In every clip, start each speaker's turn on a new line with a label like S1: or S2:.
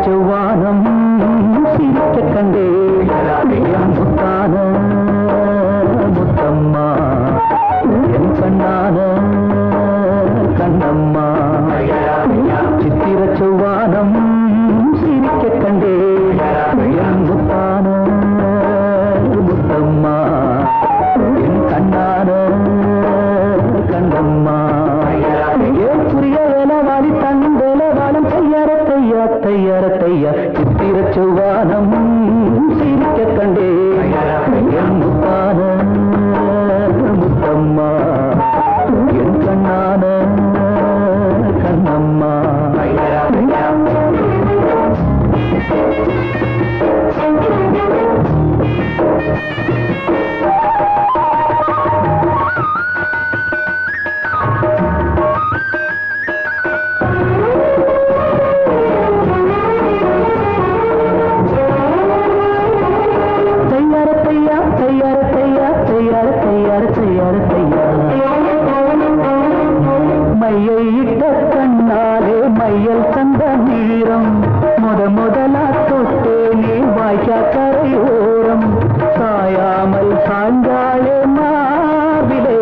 S1: செவ்வானம் சிரிக்க கண்டே முத்தான முத்தம்மா என் கண்ணான கண்ணம்மா சித்திர செவ்வானம் சிரிக்க கண்டே என் முத்தான முத்தம்மா என் கண்ணான கண்ணம்மா ஏன் புரிய வேலவாளி தன் வேலவாளம் தையார தையா தையார தையா சித்திர செவ்வானம் சிரிக்க கண்டே என் முத்தான முத்தம்மா என் கண்ணான கண்ணம்மா மையை இட்ட கண்ணாலே மையல் தந்த நீரம் முதலா தொட்டேனே வாய்க்கா கரையோரம் சாயாமல் சாய்ந்தாளே மாவிலே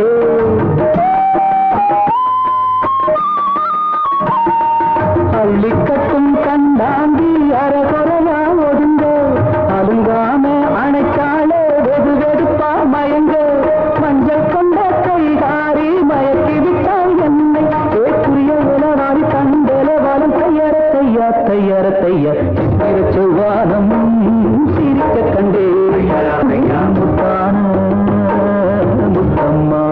S1: அள்ளிக்கட்டும் கண்டாங்கி அரகுறையா ஒதுங்க அலுங்காம அணைக்காலே வெது வெடுப்பா மயங்க மஞ்சள் கொண்ட கைகாரி மயக்கி விட்டால் என்னை ஏற்குரிய உலவாரி கண்டேலவாலம் தையார தையா தையார தையா சித்திர செவ்வானம் சிரிக்க கண்டே முத்தான முத்தம்மா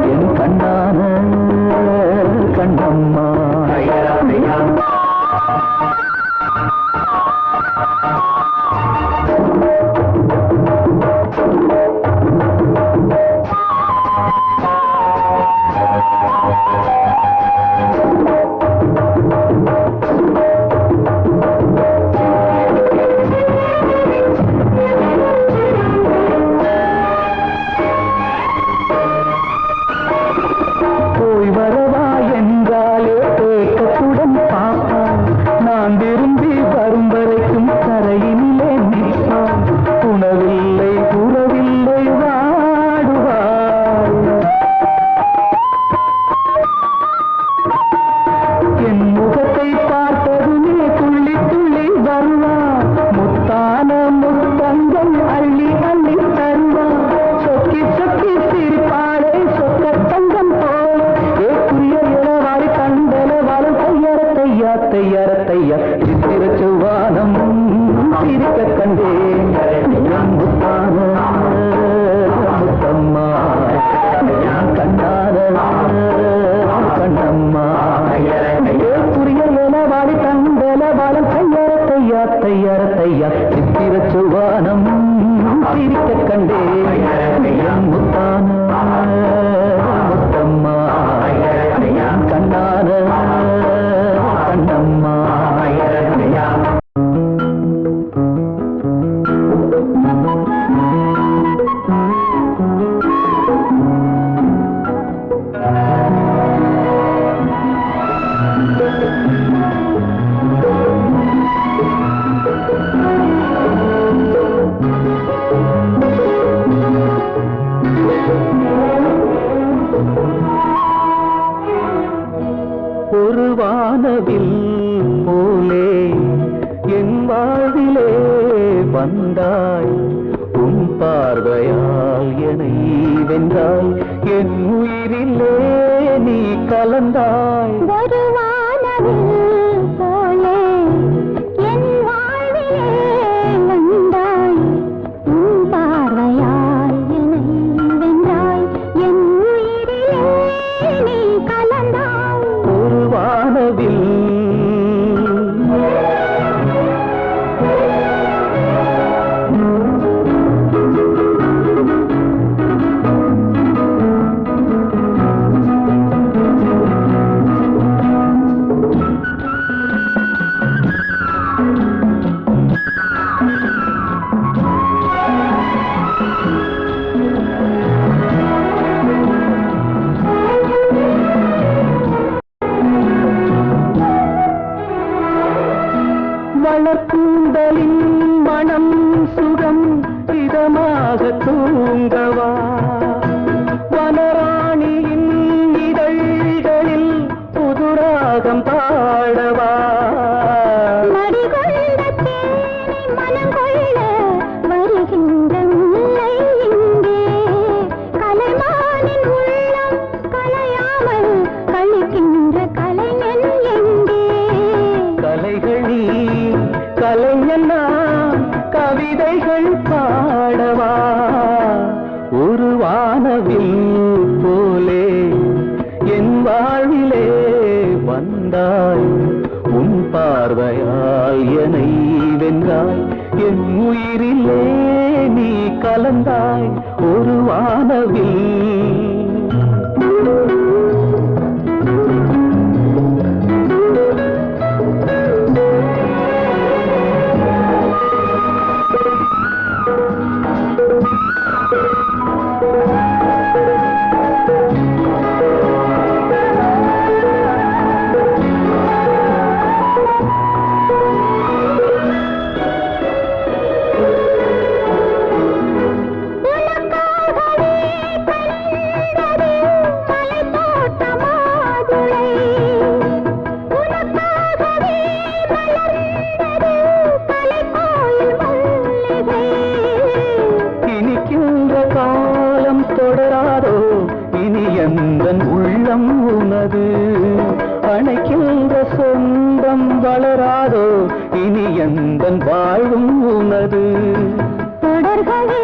S1: என் கண்ணான கண்ணம்மா சித்திர செவ்வானம் சிரிக்க கண்டே முத்தான முத்தம்மா கண்ணான கண்ணம்மா புரிய வேலவாளி தன் வேலவாளம் தையார தையா தையார தையா சித்திர செவ்வானம் சிரிக்க கண்டே முத்தான முத்தம்மா கண்ணான கண்ணம்மா ஒரு வானவில் போலே என் வாழ்விலே வந்தாய் உன் பார்வையால் என்னை வென்றாய் என் உயிரிலே நீ கலந்தாய்
S2: ஒரு வானவில் போலே என் வாழ்விலே வந்தாய் உன் பார்வையால் என்னை வென்றாய் என் உயிரிலே நீ கலந்தாய்
S1: ஒரு வானவில் இசைகள் பாடவா ஒரு வானவில் போலே என் வாழ்விலே வந்தாய் உன் பார்வையால் என்னை வென்றாய் என் உயிரிலே நீ கலந்தாய் ஒரு வானவில் தொடராதோ இனி எந்தன் உள்ளம் உனது அணைக்கின்ற சொந்தம் வளராதோ இனி எந்தன் வாழ்வும் உனது
S2: தொடர்களே